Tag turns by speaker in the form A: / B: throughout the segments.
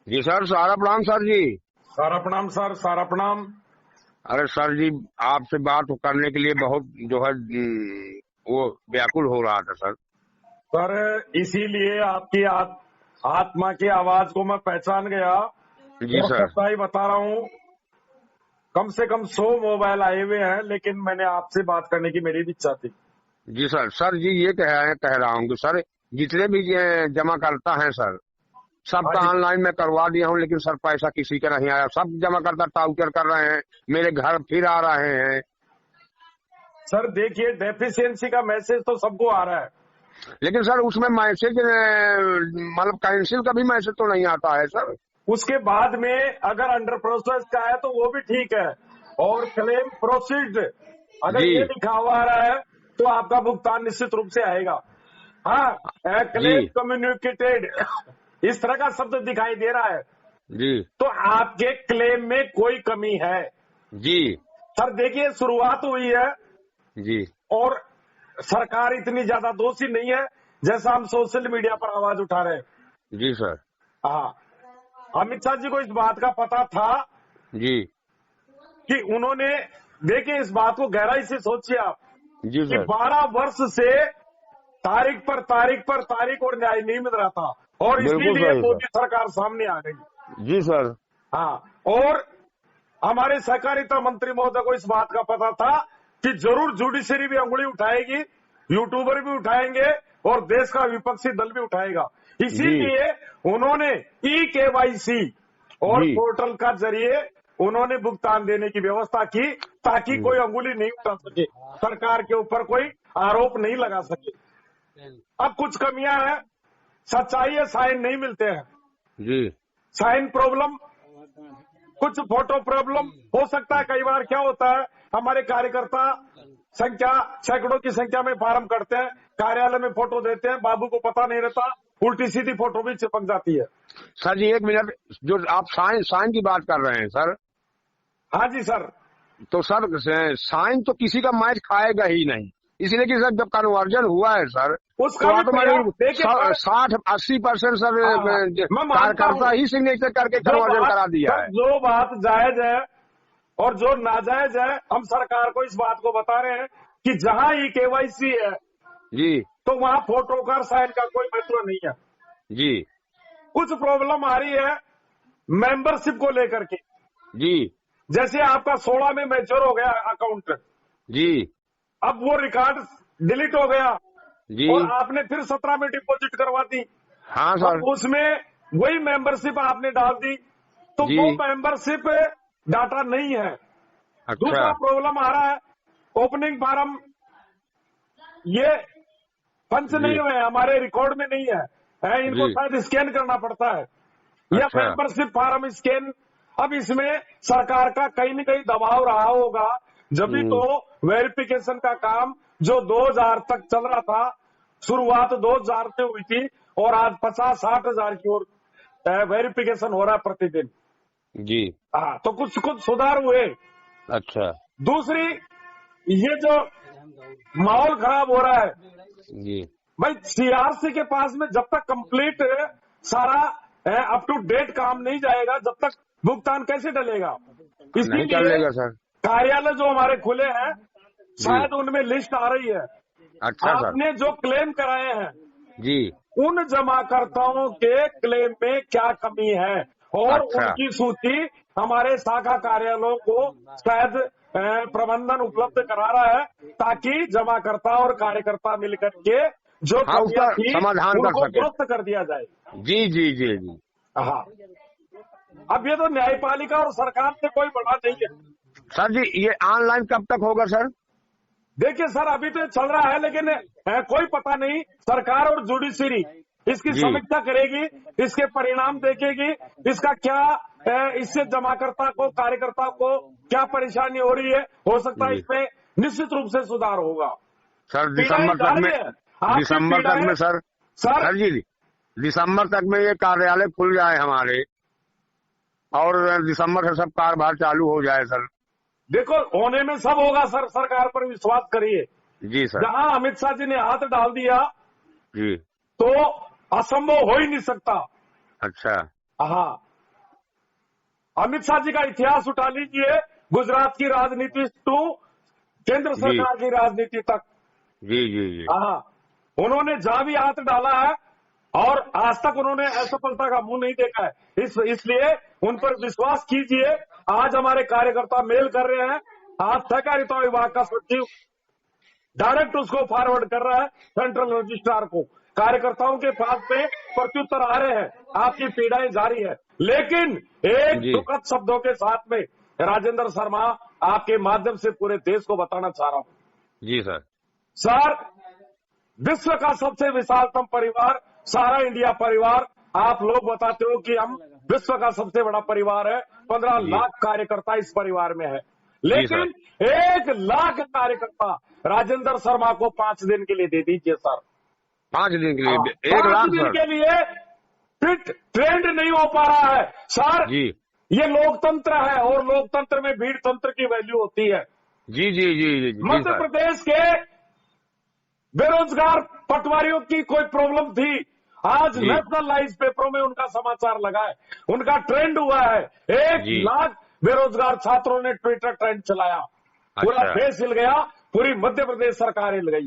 A: जी sir, सारा प्रणाम sir जी।
B: सारा प्रणाम सर, सारा प्रणाम।
A: अरे सर जी, आपसे बात करने के लिए बहुत जो है वो व्याकुल हो रहा था सर।
B: सर इसीलिए आपकी आत्मा की आवाज को मैं पहचान गया
A: जी
B: और
A: सर।
B: सच्चाई बता रहा हूँ। कम से कम 100 मोबाइल आए हुए हैं, लेकिन मैंने आपसे बात करने की मेरी भी इच्छा थी।
A: जी सर। सर जी ये कह रहा हूँ कि सर जितने भी ये जमा करता है सर,
B: हाँ
A: सबका
B: जी
A: ऑनलाइन में करवा दिया हूँ, लेकिन सर पैसा किसी का नहीं आया। सब जमा करता टाउचर कर रहे हैं, मेरे घर फिर आ रहे हैं।
B: सर, देखिए डेफिशिएंसी का मैसेज तो सबको आ रहा है,
A: लेकिन सर उसमें मैसेज मतलब कैंसिल का भी मैसेज तो नहीं आता है सर।
B: उसके बाद में अगर अंडर प्रोसेस का है तो वो भी ठीक है, और क्लेम प्रोसीड अगर
A: जी
B: ये लिखा हुआ आ रहा है तो आपका भुगतान निश्चित रूप से आएगा। हाँ,
A: जी
B: क्लेम कम्युनिकेटेड इस तरह का शब्द दिखाई दे रहा है
A: जी
B: तो आपके क्लेम में कोई कमी है।
A: जी
B: सर देखिए, शुरुआत हुई है
A: जी
B: और सरकार इतनी ज्यादा दोषी नहीं है जैसा हम सोशल मीडिया पर आवाज उठा रहे हैं।
A: जी सर।
B: हाँ, अमित शाह जी को इस बात का पता था
A: जी
B: कि उन्होंने, देखिए इस बात को गहराई से सोचिए आप,
A: जी
B: कि
A: सर।
B: 12 वर्ष से तारीख और न्याय नहीं मिल रहा था और
A: बिल्कुल
B: इसीलिए
A: सही सर।
B: मोदी सरकार सामने आ गई।
A: जी सर।
B: हाँ, और हमारे सहकारिता मंत्री महोदय को इस बात का पता था कि जरूर जुडिशरी भी अंगुली उठाएगी, यूट्यूबर भी उठाएंगे और देश का विपक्षी दल भी उठाएगा।
A: जी
B: इसीलिए उन्होंने KYC और
A: जी
B: पोर्टल का जरिए उन्होंने भुगतान देने की व्यवस्था की, ताकि कोई अंगुली नहीं उठा सके, सरकार के ऊपर कोई आरोप नहीं लगा सके। अब कुछ कमियां हैं, सच्चाई है, साइन नहीं मिलते हैं,
A: जी
B: साइन प्रॉब्लम, कुछ फोटो प्रॉब्लम हो सकता है। कई बार क्या होता है, हमारे कार्यकर्ता सैकड़ों की संख्या में फार्म करते हैं, कार्यालय में फोटो देते हैं, बाबू को पता नहीं रहता, उल्टी सीधी फोटो भी चिपक जाती है।
A: सर जी एक मिनट, जो आप साइन साइन की बात कर रहे हैं सर,
B: हाँ जी सर।
A: तो सर साइन तो किसी का मैच खाएगा ही नहीं, इसलिए कि सर जब कन्वर्जन हुआ है सर,
B: उसका
A: तो
B: भी प्रयास
A: ऑटोमेटिक
B: देखिए सर।
A: 60-80% सर
B: हाँ, मैं मानता हूँ,
A: कार्यकर्ता ही सिग्नेचर करके कन्वर्जन करा दिया
B: सर
A: है।
B: जो बात जायज है और जो नाजायज है, हम सरकार को इस बात को बता रहे हैं कि जहां ही KYC है
A: जी
B: तो वहां फोटो का साइन का कोई महत्व नहीं है।
A: जी
B: कुछ प्रॉब्लम आ रही है मेंबरशिप को लेकर के,
A: जी
B: जैसे आपका 16 में मैच्योर हो गया अकाउंट,
A: जी
B: अब वो रिकॉर्ड डिलीट हो गया
A: जी।
B: और आपने फिर 17 में डिपॉजिट करवा दी,
A: हाँ सर।
B: अब उसमें वही मेंबरशिप आपने डाल दी तो
A: जी।
B: वो मेंबरशिप डाटा नहीं है।
A: अच्छा।
B: दूसरा प्रॉब्लम आ रहा है, ओपनिंग फार्म ये पंच
A: जी
B: नहीं हुए, हमारे रिकॉर्ड में नहीं है, इनको
A: जी।
B: शायद स्कैन करना पड़ता है, या
A: अच्छा।
B: Membership form scan. अब इसमें सरकार का कहीं न कहीं दबाव रहा होगा, जब भी तो वेरिफिकेशन का काम जो 2000 तक चल रहा था, शुरुआत 2000 से हुई थी और आज 50-60 हजार की ओर वेरिफिकेशन हो रहा है प्रतिदिन।
A: जी।
B: हाँ, तो कुछ कुछ सुधार हुए।
A: अच्छा।
B: दूसरी, ये जो माहौल खराब हो रहा है
A: जी।
B: भाई, CRC के पास में जब तक कंप्लीट सारा अप टू डेट काम नहीं जाएगा, जब तक भुगतान कैसे डलेगा।
A: नहीं कर
B: इसीलिए
A: लेगा सर।
B: कार्यालय जो हमारे खुले हैं,
A: जी।
B: शायद उनमें लिस्ट आ रही है।
A: अच्छा सर।
B: आपने जो क्लेम कराए हैं
A: जी।
B: उन जमाकर्ताओं के क्लेम में क्या कमी है, और
A: अच्छा।
B: उनकी सूची हमारे शाखा कार्यालयों को शायद प्रबंधन उपलब्ध करा रहा है, ताकि जमाकर्ता और कार्यकर्ता मिलकर के जो
A: हाँ, उसका
B: कमियां थी
A: समाधान कर
B: उनको
A: सके।
B: दुरुस्त कर दिया जाए।
A: जी जी जी जी।
B: हाँ, अब ये तो न्यायपालिका और सरकार से कोई बड़ा नहीं है।
A: सर जी ये ऑनलाइन कब तक होगा सर?
B: देखिए सर, अभी तो चल रहा है, लेकिन कोई पता नहीं, सरकार और जुडिशरी इसकी
A: जी।
B: समीक्षा करेगी, इसके परिणाम देखेगी, इसका क्या इससे जमाकर्ता को, कार्यकर्ता को क्या परेशानी हो रही है, हो सकता है
A: जी।
B: इसमें निश्चित रूप से सुधार होगा।
A: सर
B: पीड़ाएं
A: दिसंबर तक में,
B: जारी है, आपकी
A: दिसंबर तक में सर,
B: सर
A: सर जी दिसंबर तक में ये कार्यालय खुल जाए हमारे, और दिसंबर से सब कारोबार चालू हो जाए सर।
B: देखो, होने में सब होगा सर, सरकार पर विश्वास करिए।
A: जी सर।
B: जहां अमित शाह जी ने हाथ डाल दिया
A: जी।
B: तो असंभव हो ही नहीं सकता।
A: अच्छा।
B: हाँ, अमित शाह जी का इतिहास उठा लीजिए, गुजरात की राजनीति टू केंद्र सरकार की राजनीति तक।
A: जी जी जी।
B: हाँ, उन्होंने जहां भी हाथ डाला है और आज तक उन्होंने असफलता का मुंह नहीं देखा है। इसलिए उन पर विश्वास कीजिए। आज हमारे कार्यकर्ता मेल कर रहे हैं, आज सहकारिता विभाग का सचिव डायरेक्ट उसको फॉरवर्ड कर रहा है सेंट्रल रजिस्ट्रार को। कार्यकर्ताओं के पास में प्रत्युत्तर आ रहे हैं, आपकी पीड़ाएं जारी है। लेकिन एक दुखद शब्दों के साथ में राजेंद्र शर्मा आपके माध्यम से पूरे देश को बताना चाह रहा हूं।
A: जी सर।
B: सर, विश्व का सबसे विशालतम परिवार सारा इंडिया परिवार, आप लोग बताते हो कि हम विश्व का सबसे बड़ा परिवार है, 15 लाख कार्यकर्ता इस परिवार में है। लेकिन 1 लाख कार्यकर्ता राजेंद्र शर्मा को 5 दिन के लिए दे दीजिए सर।
A: 5 दिन के लिए 1 लाख
B: दिन के लिए फिट ट्रेंड नहीं हो पा रहा है सर
A: जी।
B: ये लोकतंत्र है और लोकतंत्र में भीड़ तंत्र की वैल्यू होती है।
A: जी जी जी जी।
B: मध्य प्रदेश के बेरोजगार पटवारियों की कोई प्रॉब्लम थी, आज नेशनलाइज पेपरों में उनका समाचार लगा है, उनका ट्रेंड हुआ है। 1 लाख बेरोजगार छात्रों ने ट्विटर ट्रेंड चलाया। पूरा देश हिल गया, पूरी मध्य प्रदेश सरकार हिल गई।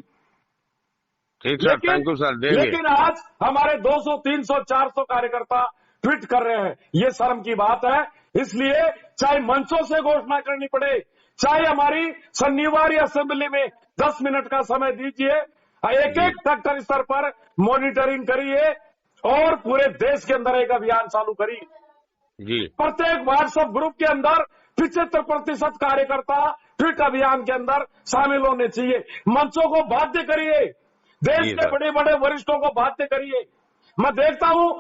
A: ठीक सर, थैंक यू सर।
B: लेकिन आज हमारे 200, 300, 400 कार्यकर्ता ट्वीट कर रहे हैं, ये शर्म की बात है। इसलिए चाहे मंचों से घोषणा करनी पड़े, चाहे हमारी शनिवार असेंबली में 10 मिनट का समय दीजिए, एक एक सेक्टर स्तर पर मॉनिटरिंग करिए और पूरे देश के अंदर एक अभियान चालू करिए।
A: जी।
B: प्रत्येक व्हाट्सएप ग्रुप के अंदर 75% कार्यकर्ता ट्वीट अभियान के अंदर शामिल होने चाहिए। मंचों को बाध्य करिए, देश के बड़े बड़े वरिष्ठों को बाध्य करिए। मैं देखता हूं,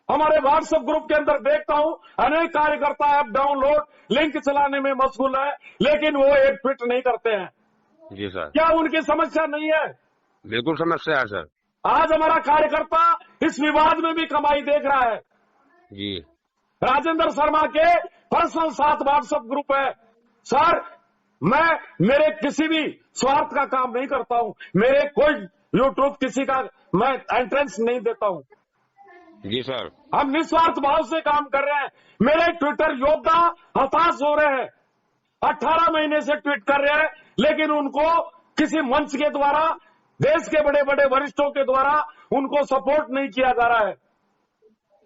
B: हमारे व्हाट्सएप ग्रुप के अंदर देखता हूं, अनेक कार्यकर्ता ऐप डाउनलोड लिंक चलाने में मशगूल है, लेकिन वो एक ट्वीट नहीं करते हैं।
A: जी सर।
B: क्या उनकी समस्या नहीं है?
A: बिल्कुल समस्या है सर।
B: आज हमारा कार्यकर्ता इस विवाद में भी कमाई देख रहा है।
A: जी।
B: राजेंद्र शर्मा के पर्सनल 7 व्हाट्सएप ग्रुप है सर। मैं मेरे किसी भी स्वार्थ का काम नहीं करता हूं, मेरे कोई यूट्यूब किसी का मैं एंट्रेंस नहीं देता हूं।
A: जी सर।
B: हम निस्वार्थ भाव से काम कर रहे हैं। मेरे ट्विटर योद्धा हताश हो रहे हैं, 18 महीने से ट्वीट कर रहे हैं, लेकिन उनको किसी मंच के द्वारा, देश के बड़े बड़े वरिष्ठों के द्वारा उनको सपोर्ट नहीं किया जा रहा है।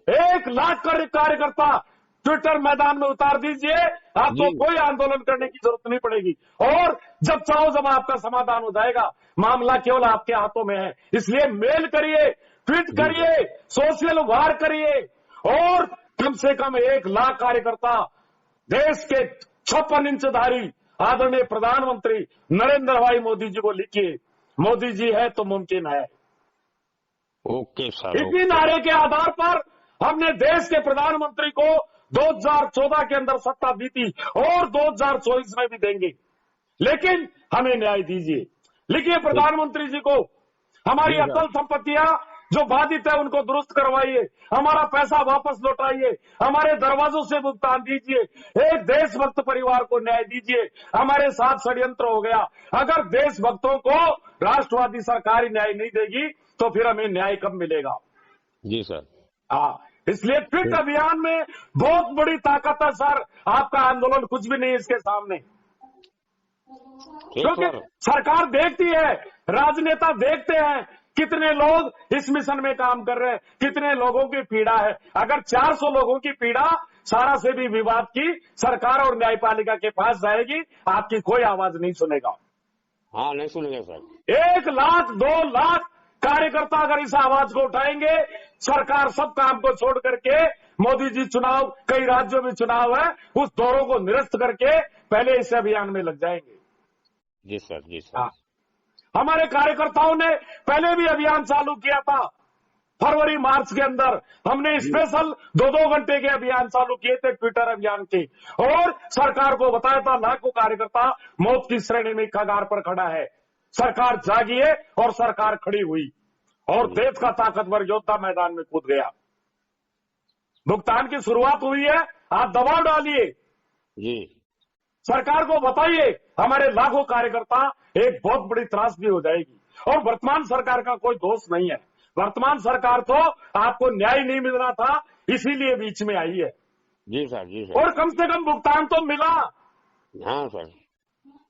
B: 1 लाख कार्यकर्ता ट्विटर मैदान में उतार दीजिए, आपको कोई आंदोलन करने की जरूरत नहीं पड़ेगी। और जब चाहो जब आपका समाधान हो जाएगा, मामला केवल आपके हाथों में है। इसलिए मेल करिए, ट्वीट करिए, सोशल वार करिए और कम से कम 1 लाख कार्यकर्ता देश के 56 इंचधारी आदरणीय प्रधानमंत्री नरेंद्र भाई मोदी जी को लिखिए, मोदी जी है तो मुमकिन है।
A: Okay sir.
B: इसी नारे के आधार पर हमने देश के प्रधानमंत्री को 2014 के अंदर सत्ता दी थी और 2024 में भी देंगे, लेकिन हमें न्याय दीजिए। लिखिए प्रधानमंत्री जी को, हमारी अचल संपत्तियां जो बाधित है उनको दुरुस्त करवाइए, हमारा पैसा वापस लौटाइए, हमारे दरवाजों से भुगतान दीजिए, एक देशभक्त परिवार को न्याय दीजिए। हमारे साथ षड्यंत्र हो गया। अगर देशभक्तों को राष्ट्रवादी सरकार न्याय नहीं देगी तो फिर हमें न्याय कब मिलेगा?
A: जी सर।
B: हाँ, इसलिए ट्वीट अभियान में बहुत बड़ी ताकत है सर। आपका आंदोलन कुछ भी नहीं इसके सामने, क्योंकि सरकार देखती है, राजनेता देखते हैं कितने लोग इस मिशन में काम कर रहे हैं, कितने लोगों की पीड़ा है। अगर 400 लोगों की पीड़ा सारा से भी विवाद की सरकार और न्यायपालिका के पास जाएगी, आपकी कोई आवाज नहीं सुनेगा।
A: हाँ, नहीं सुनेगा सर।
B: 1 लाख 2 लाख कार्यकर्ता अगर इस आवाज को उठाएंगे, सरकार सब काम को छोड़ करके, मोदी जी चुनाव, कई राज्यों में चुनाव है, उस दौरों को निरस्त करके पहले इस अभियान में लग जाएंगे।
A: जी सर। जी सर।
B: हाँ, हमारे कार्यकर्ताओं ने पहले भी अभियान चालू किया था। फरवरी मार्च के अंदर हमने स्पेशल 2-2 घंटे के अभियान चालू किए थे, ट्विटर अभियान के, और सरकार को बताया था लाखों कार्यकर्ता मौत की श्रेणी में कगार पर खड़ा है। सरकार जागिए, और सरकार खड़ी हुई और देश का ताकतवर योद्धा मैदान में कूद गया। भुगतान की शुरुआत हुई है, आप दबाव डालिए,
A: जी
B: सरकार को बताइए, हमारे लाखों कार्यकर्ता एक बहुत बड़ी त्रासदी हो जाएगी। और वर्तमान सरकार का कोई दोष नहीं है, वर्तमान सरकार तो आपको न्याय नहीं मिल रहा था इसीलिए बीच में आई है।
A: जी सर, जी सर।
B: और कम से कम भुगतान तो मिला।
A: हाँ सर।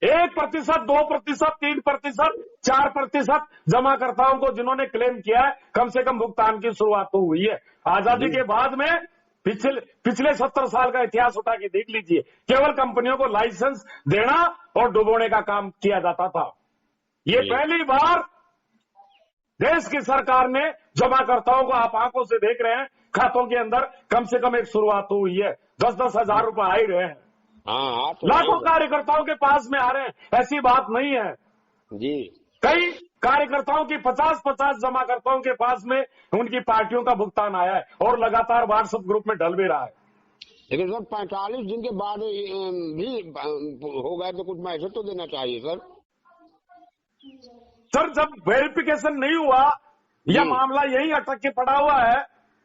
B: 1%, 2%, 3%, 4% जमाकर्ताओं को जिन्होंने क्लेम किया है, कम से कम भुगतान की शुरुआत तो हुई है। आजादी के बाद में पिछले 70 साल का इतिहास उठा के देख लीजिए, केवल कंपनियों को लाइसेंस देना और डुबोने का काम किया जाता था। ये पहली बार देश की सरकार ने जमाकर्ताओं को, आप आंखों से देख रहे हैं, खातों के अंदर कम से कम एक शुरुआत तो हुई है। 10-10 हजार रुपए आ ही रहे हैं।
A: हाँ,
B: लाखों कार्यकर्ताओं के पास में आ रहे हैं, ऐसी बात नहीं है
A: जी।
B: कई कार्यकर्ताओं की 50-50 जमाकर्ताओं के पास में उनकी पार्टियों का भुगतान आया है और लगातार व्हाट्सएप ग्रुप में डल भी रहा है।
A: लेकिन सर 45 दिन के बाद भी हो गए तो कुछ मैसेज तो देना चाहिए सर।
B: सर जब वेरिफिकेशन नहीं हुआ, यह मामला यही अटक के पड़ा हुआ है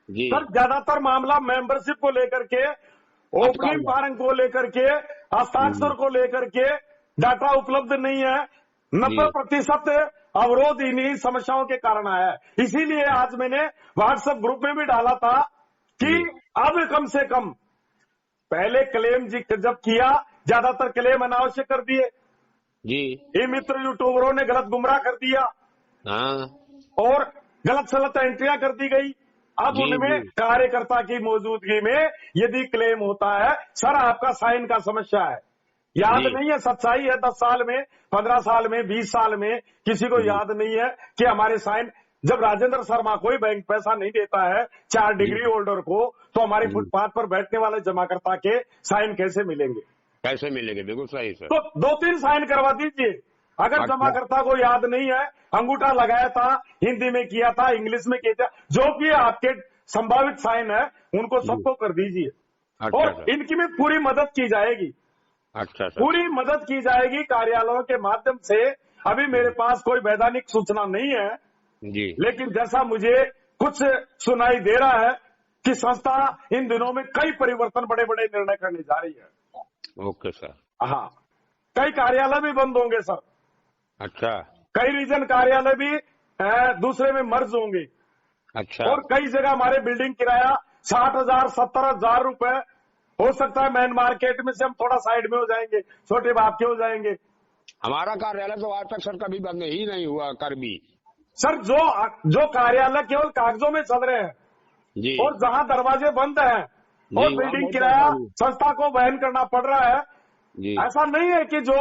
A: जी।
B: सर। ज्यादातर मामला मेंबरशिप को लेकर के, ओपनिंग फार्म को लेकर के, हस्ताक्षर को लेकर के डाटा उपलब्ध नहीं है। 90% अवरोध इन्हीं समस्याओं के कारण आया है। इसीलिए आज मैंने व्हाट्सएप ग्रुप में भी डाला था कि अब कम से कम, पहले क्लेम जब किया, ज्यादातर क्लेम अनावश्यक कर दिए
A: जी।
B: ये मित्र यूट्यूबरों ने गलत गुमराह कर दिया।
A: हाँ।
B: और गलत सलत एंट्रियां कर दी गई। अब उनमें कार्यकर्ता की मौजूदगी में यदि क्लेम होता है, सर आपका साइन का समस्या है, याद नहीं है, सच्चाई है, 10 साल में, 15 साल में, 20 साल में किसी को याद नहीं है कि हमारे साइन, जब राजेंद्र शर्मा कोई बैंक पैसा नहीं देता है 4 डिग्री होल्डर को, तो हमारे फुटपाथ पर बैठने वाले जमाकर्ता के साइन कैसे मिलेंगे?
A: कैसे मिलेंगे? बिल्कुल सही सर।
B: तो 2-3 साइन करवा दीजिए। अगर जमाकर्ता को याद नहीं है, अंगूठा लगाया था, हिंदी में किया था, इंग्लिश में किया था, जो भी आपके संभावित साइन है उनको सबको कर दीजिए।
A: अच्छा
B: और
A: सर।
B: इनकी में पूरी मदद की जाएगी।
A: अच्छा सर।
B: पूरी मदद की जाएगी कार्यालयों के माध्यम से। अभी मेरे पास कोई वैधानिक सूचना नहीं है
A: जी,
B: लेकिन जैसा मुझे कुछ सुनाई दे रहा है कि संस्था इन दिनों में कई परिवर्तन, बड़े बड़े निर्णय करने जा रही है।
A: Okay sir.
B: हाँ, कई कार्यालय भी बंद होंगे सर।
A: अच्छा।
B: कई रीजन कार्यालय भी दूसरे में मर्ज होंगे।
A: अच्छा।
B: और कई जगह हमारे बिल्डिंग किराया 60,000, 70,000 रुपए, हो सकता है मेन मार्केट में से हम थोड़ा साइड में हो जाएंगे, छोटे बाप के हो जाएंगे।
A: हमारा कार्यालय तो आज तक सर कभी बंद ही नहीं हुआ कर भी।
B: सर जो कार्यालय केवल कागजों में चल रहे हैं
A: जी,
B: और जहां दरवाजे बंद हैं और बिल्डिंग किराया संस्था को वहन करना पड़ रहा है,
A: जी।
B: ऐसा नहीं है कि जो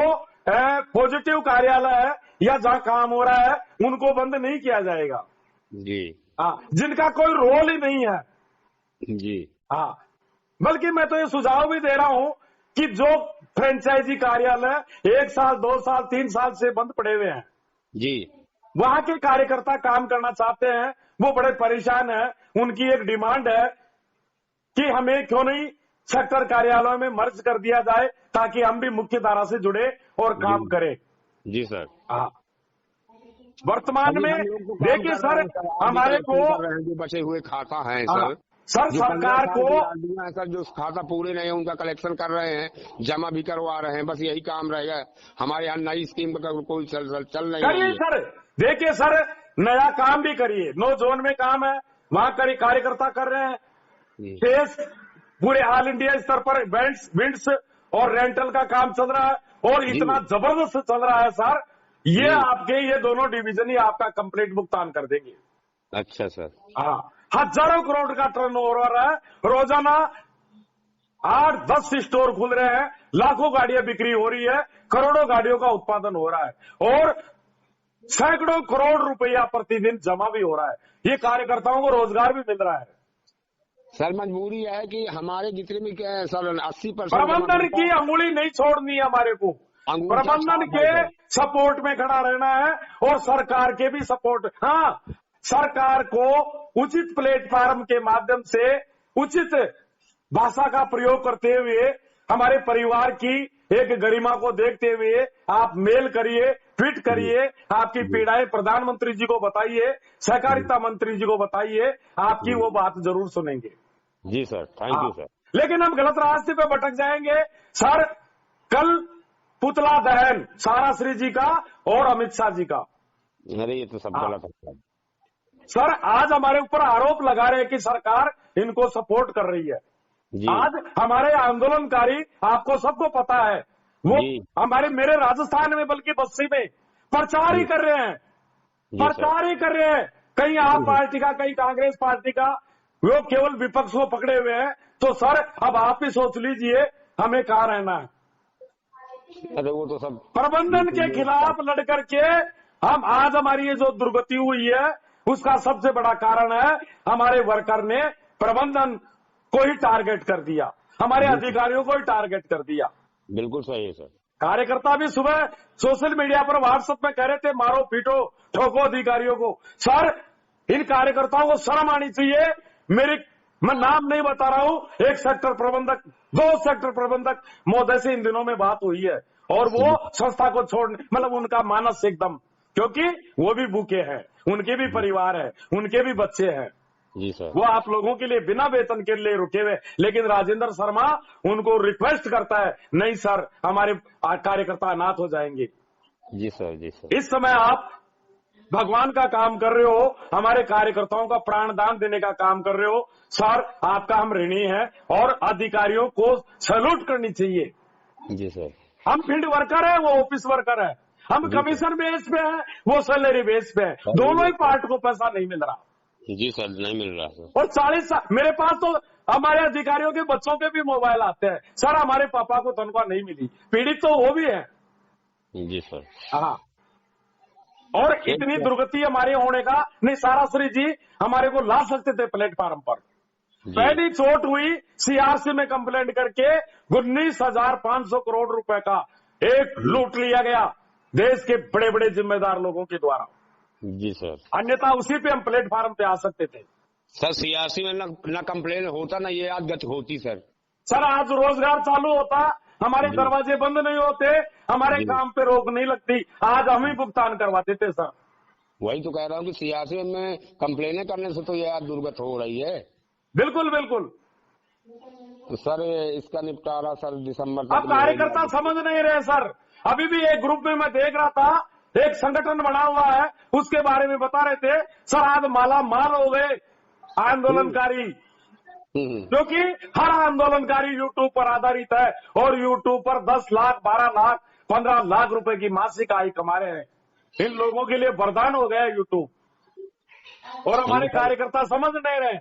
B: पॉजिटिव कार्यालय है या जहां काम हो रहा है उनको बंद नहीं किया जाएगा।
A: जी।
B: हाँ, जिनका कोई रोल ही नहीं है।
A: जी।
B: हाँ, बल्कि मैं तो ये सुझाव भी दे रहा हूं कि जो फ्रेंचाइजी कार्यालय 1 साल, 2 साल, 3 साल से बंद पड़े हुए हैं,
A: जी।
B: वहां के कार्यकर्ता काम करना चाहते हैं, वो बड़े परेशान हैं। उनकी एक डिमांड है कि हमें क्यों नहीं सेक्टर कार्यालयों में मर्ज कर दिया जाए ताकि हम भी मुख्य धारा से जुड़े और काम करें।
A: जी सर।
B: हाँ, वर्तमान में देखिए सर, हमारे को
A: जो बचे हुए खाता है
B: सर सरकार को
A: सर जो खाता पूरे नहीं है उनका कलेक्शन कर रहे हैं, जमा भी करवा रहे हैं, बस यही काम रहेगा। हमारे यहाँ नई स्कीम का कोई चल नहीं
B: करिए सर। देखिए सर, नया काम भी करिए, नो जोन में काम है, वहां कार्यकर्ता कर रहे हैं। देश पूरे ऑल इंडिया स्तर पर विंड्स और रेंटल का काम चल रहा है और इतना जबरदस्त चल रहा है सर, ये आपके ये दोनों डिवीजन ही आपका कंप्लीट भुगतान कर देंगे।
A: अच्छा सर।
B: हाँ, हजारों करोड़ का टर्नओवर है, रोजाना 8-10 स्टोर खुल रहे हैं, लाखों गाड़ियां बिक्री हो रही है, करोड़ों गाड़ियों का उत्पादन हो रहा है और सैकड़ों करोड़ रुपया प्रतिदिन जमा भी हो रहा है। ये कार्यकर्ताओं को रोजगार भी मिल रहा है।
A: सर मजबूरी है कि हमारे जितने भी सर 80%
B: प्रबंधन की अंगुली नहीं छोड़नी है हमारे को, प्रबंधन के सपोर्ट में खड़ा रहना है और सरकार के भी सपोर्ट। हाँ, सरकार को उचित प्लेटफॉर्म के माध्यम से उचित भाषा का प्रयोग करते हुए हमारे परिवार की एक गरिमा को देखते हुए आप मेल करिए, ट्वीट करिए, आपकी पीड़ाएं प्रधानमंत्री जी को बताइए, सहकारिता मंत्री जी को बताइए, आपकी वो बात जरूर सुनेंगे।
A: जी सर, थैंक यू सर।
B: लेकिन हम गलत रास्ते पे भटक जाएंगे सर। कल पुतला दहन साराश्री जी का और अमित शाह जी का,
A: अरे ये तो सब गलत है
B: सर। आज हमारे ऊपर आरोप लगा रहे हैं कि सरकार इनको सपोर्ट कर रही है। आज हमारे आंदोलनकारी, आपको सबको पता है, वो मेरे राजस्थान में बल्कि बस्ती में प्रचार ही कर रहे हैं, प्रचार ही कर रहे हैं। कहीं आप पार्टी का, कहीं कांग्रेस पार्टी का, वो केवल विपक्ष को पकड़े हुए हैं। तो सर अब आप ही सोच लीजिए हमें कहाँ रहना है।
C: अरे वो तो सब
B: प्रबंधन के खिलाफ लड़ करके हम आज हमारी ये जो दुर्गति हुई है, उसका सबसे बड़ा कारण है हमारे वर्कर ने प्रबंधन को ही टारगेट कर दिया, हमारे अधिकारियों को ही टारगेट कर दिया।
C: बिल्कुल सही है सर।
B: कार्यकर्ता भी सुबह सोशल मीडिया पर व्हाट्सएप में कह रहे थे मारो पीटो ठोको अधिकारियों को। सर इन कार्यकर्ताओं को शर्म आनी चाहिए। मैं नाम नहीं बता रहा हूं, एक सेक्टर प्रबंधक, 2 सेक्टर प्रबंधक महोदय से इन दिनों में बात हुई है और वो संस्था को छोड़ने, मतलब उनका मानस एकदम, क्योंकि वो भी भूखे हैं, उनके भी परिवार है, उनके भी बच्चे हैं
C: जी सर।
B: वो आप लोगों के लिए बिना वेतन के लिए रुके हुए, लेकिन राजेंद्र शर्मा उनको रिक्वेस्ट करता है, नहीं सर हमारे कार्यकर्ता अनाथ हो जाएंगे।
C: जी सर, जी सर।
B: इस समय आप भगवान का काम कर रहे हो, हमारे कार्यकर्ताओं का प्राणदान देने का काम कर रहे हो। सर आपका हम ऋणी हैं और अधिकारियों को सैल्यूट करनी चाहिए।
C: जी सर।
B: हम फील्ड वर्कर है, वो ऑफिस वर्कर है, हम कमीशन बेस पे है, वो सैलरी बेस पे है, दोनों ही पार्ट को पैसा नहीं मिल रहा।
C: जी सर, नहीं मिल रहा सर।
B: और 40 साल मेरे पास तो हमारे अधिकारियों के बच्चों के भी मोबाइल आते हैं, सर हमारे पापा को तनख्वाह नहीं मिली, पीड़ित तो वो भी है।
C: जी सर।
B: हाँ, और इतनी दुर्गति हमारे होने का नहीं, साराश्री जी हमारे को ला सकते थे प्लेटफार्म पर। पहली चोट हुई सीआरसी में कंप्लेंट करके 19,500 करोड़ रुपए का एक लूट लिया गया देश के बड़े बड़े जिम्मेदार लोगों के द्वारा।
C: जी सर।
B: अन्यथा उसी पे हम प्लेटफार्म पे आ सकते थे।
C: सर सीआरसी में ना कंप्लेन होता, ना ये गति होती सर।
B: सर आज रोजगार चालू होता, हमारे दरवाजे बंद नहीं होते, हमारे काम पे रोक नहीं लगती, आज हम ही भुगतान करवा देते सर।
C: वही तो कह रहा हूँ कि सीआरसी में कंप्लेने करने से तो ये दुर्गत हो रही है।
B: बिल्कुल बिल्कुल।
C: तो सर इसका निपटारा सर दिसंबर
B: अब कार्यकर्ता समझ नहीं रहे सर। अभी भी एक ग्रुप में मैं देख रहा था, एक संगठन बना हुआ है, उसके बारे में बता रहे थे सर आज माला माल हो गए आंदोलनकारी, क्योंकि हर आंदोलनकारी यूट्यूब पर आधारित है और यूट्यूब पर 10 लाख 12 लाख 15 लाख रुपए की मासिक आय कमा रहे हैं। इन लोगों के लिए वरदान हो गया यूट्यूब, और हमारे कार्यकर्ता समझ नहीं रहे।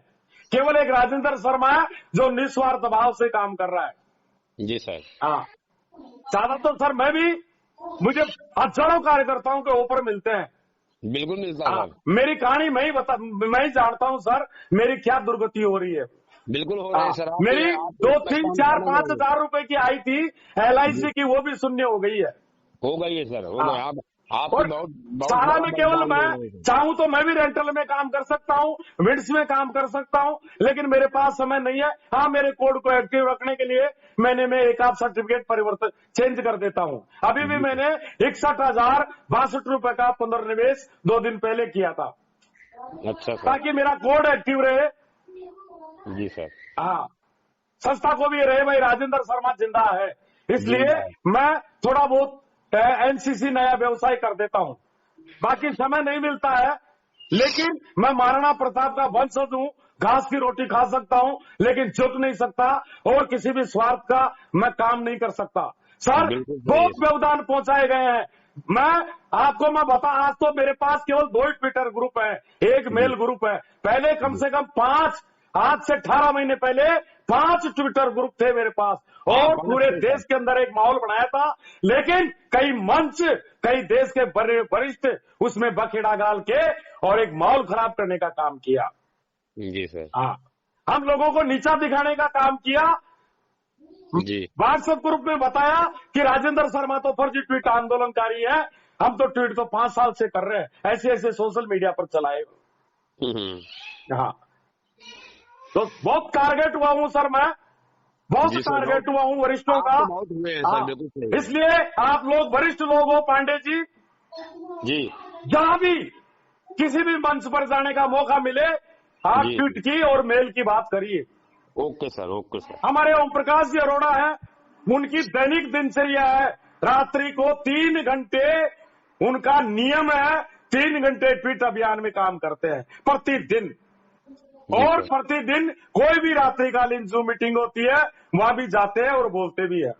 B: केवल एक राजेंद्र शर्मा है जो निस्वार्थ भाव से काम कर रहा है।
C: जी सर।
B: हाँ, ज्यादा तो सर मुझे हजारों कार्यकर्ताओं के ऊपर मिलते हैं।
C: बिल्कुल मिलता है।
B: मेरी कहानी मैं ही जानता हूँ सर मेरी क्या दुर्गति हो रही है।
C: बिल्कुल हो रहा है सर।
B: मेरी 2, 3, 4, 5 हजार रुपए की आई थी LIC की, वो भी शून्य हो गई है।
C: हो गई है सर, हो गई। आप बहुत
B: सारा में केवल मैं चाहूं तो मैं भी रेंटल में काम कर सकता हूं, विड्स में काम कर सकता हूं, लेकिन मेरे पास समय नहीं है। हाँ, मेरे कोड को एक्टिव रखने के लिए मैं एक आप सर्टिफिकेट परिवर्तन चेंज कर देता हूं। अभी भी मैंने 61,062 रुपए का पुनर्निवेश 2 दिन पहले किया था।
C: अच्छा सर।
B: ताकि मेरा कोड एक्टिव रहे।
C: जी सर।
B: हाँ, संस्था को भी रहे भाई राजेंद्र शर्मा जिंदा है, इसलिए मैं थोड़ा बहुत NCC नया व्यवसाय कर देता हूं। बाकी समय नहीं मिलता है, लेकिन मैं महाराणा प्रताप का वंशज हूं, घास की रोटी खा सकता हूं, लेकिन झुक नहीं सकता और किसी भी स्वार्थ का मैं काम नहीं कर सकता। सर बहुत व्यवधान पहुंचाए गए हैं। मैं बता, आज तो मेरे पास केवल 2 ही ट्विटर ग्रुप है, एक मेल ग्रुप है। पहले कम से कम 5, आज से 18 महीने पहले 5 ट्विटर ग्रुप थे मेरे पास, और पूरे देश के अंदर एक माहौल बनाया था। लेकिन कई मंच, कई देश के बड़े वरिष्ठ उसमें बखेड़ा डाल के और एक माहौल खराब करने का काम किया।
C: जी सर।
B: हाँ, हम लोगों को नीचा दिखाने का काम किया।
C: जी।
B: व्हाट्सएप ग्रुप में बताया कि राजेंद्र शर्मा तो फर्जी ट्वीट आंदोलनकारी है, हम तो ट्वीट तो 5 साल से कर रहे हैं, ऐसे ऐसे सोशल मीडिया पर चलाए। हाँ, तो बहुत टारगेट हुआ हूं सर, मैं बहुत टारगेट हुआ हूं वरिष्ठों का। इसलिए आप लोग वरिष्ठ लोग हो पांडे जी, जहां भी किसी भी मंच पर जाने का मौका मिले, आप ट्वीट की और मेल की बात करिए।
C: Okay sir, okay sir.
B: हमारे ओम प्रकाश जी अरोड़ा है, उनकी दैनिक दिनचर्या है, रात्रि को 3 घंटे उनका नियम है, 3 घंटे ट्वीट अभियान में काम करते हैं प्रतिदिन। और
C: सर।
B: प्रतिदिन कोई भी रात्रिकालीन जूम मीटिंग होती है वहां भी जाते हैं और बोलते भी है।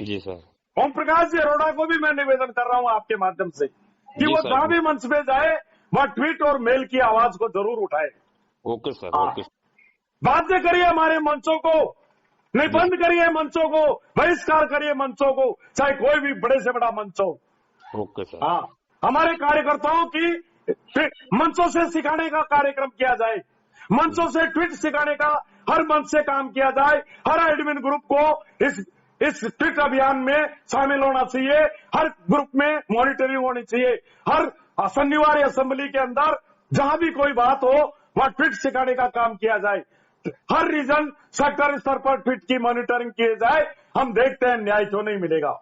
C: जी सर।
B: ओम प्रकाश जी अरोड़ा को भी मैं निवेदन कर रहा हूं आपके माध्यम से कि
C: जी
B: वो
C: सर।
B: जहां भी मंच पे जाए वह ट्वीट और मेल की आवाज को जरूर उठाए।
C: Okay sir.
B: हाँ।
C: ओके।
B: बाध्य करिए हमारे मंचों को, नहीं
C: जी।
B: बंद करिए मंचों को, बहिष्कार करिए मंचों को, चाहे कोई भी बड़े से बड़ा मंच हो।
C: Okay sir.
B: हाँ, हमारे कार्यकर्ताओं की मंचों से सिखाने का कार्यक्रम किया जाए, मंचों से ट्वीट सिखाने का हर मंच से काम किया जाए। हर एडमिन ग्रुप को इस ट्वीट अभियान में शामिल होना चाहिए। हर ग्रुप में मॉनिटरिंग होनी चाहिए। हर शनिवार असेंबली के अंदर जहां भी कोई बात हो वहां ट्वीट सिखाने का काम किया जाए। हर रीजन सेक्टर स्तर पर ट्वीट की मॉनिटरिंग की जाए। हम देखते हैं न्याय क्यों नहीं मिलेगा।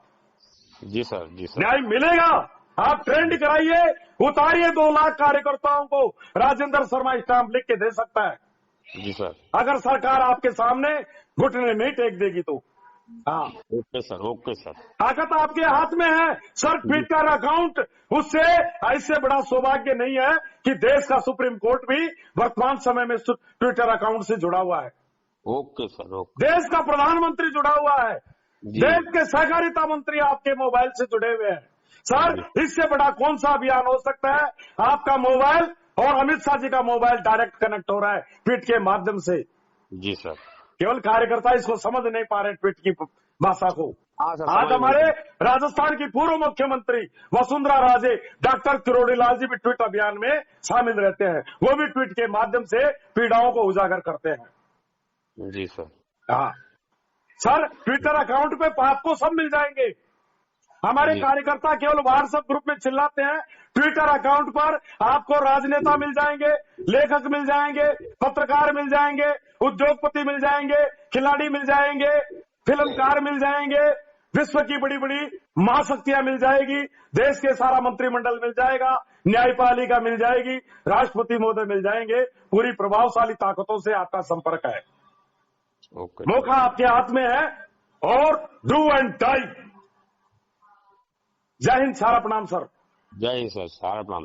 C: जी सर। जी सर।
B: न्याय मिलेगा। आप ट्रेंड कराइए, उतारिए 2 लाख कार्यकर्ताओं को। राजेंद्र शर्मा स्टाम्प लिख के दे सकता है
C: जी सर।
B: अगर सरकार आपके सामने घुटने नहीं टेक देगी तो। हाँ,
C: ओके सर। Okay sir.
B: ताकत आपके हाथ में है सर। ट्विटर अकाउंट उससे ऐसे बड़ा सौभाग्य नहीं है कि देश का सुप्रीम कोर्ट भी वर्तमान समय में ट्विटर अकाउंट से जुड़ा हुआ है।
C: Okay sir. ओके।
B: देश का प्रधानमंत्री जुड़ा हुआ है।
C: जी।
B: देश के सहकारिता मंत्री आपके मोबाइल से जुड़े हुए हैं। सर, इससे बड़ा कौन सा अभियान हो सकता है। आपका मोबाइल और अमित शाह जी का मोबाइल डायरेक्ट कनेक्ट हो रहा है ट्वीट के माध्यम से।
C: जी सर।
B: केवल कार्यकर्ता इसको समझ नहीं पा रहे ट्वीट की भाषा को।
C: हाँ सर।
B: आज हमारे राजस्थान की पूर्व मुख्यमंत्री वसुंधरा राजे, डॉक्टर किरोड़ीलाल जी भी ट्वीट अभियान में शामिल रहते हैं। वो भी ट्वीट के माध्यम से पीड़ाओं को उजागर करते हैं।
C: जी सर।
B: हाँ सर, ट्विटर अकाउंट पे आपको सब मिल जाएंगे। हमारे कार्यकर्ता केवल व्हाट्सएप ग्रुप में चिल्लाते हैं। ट्विटर अकाउंट पर आपको राजनेता मिल जाएंगे, लेखक मिल जाएंगे, पत्रकार मिल जाएंगे, उद्योगपति मिल जाएंगे, खिलाड़ी मिल जाएंगे, फिल्मकार मिल जाएंगे, विश्व की बड़ी बड़ी महाशक्तियां मिल जाएगी, देश के सारा मंत्रिमंडल मिल जाएगा, न्यायपालिका मिल जाएगी, राष्ट्रपति महोदय मिल जाएंगे। पूरी प्रभावशाली ताकतों से आपका संपर्क है।
C: ओके।
B: मौका आपके हाथ में है और डू एंड डाई। जय हिंद, सारा प्रणाम सर।
C: जय हिंद सर। सारा प्रणाम।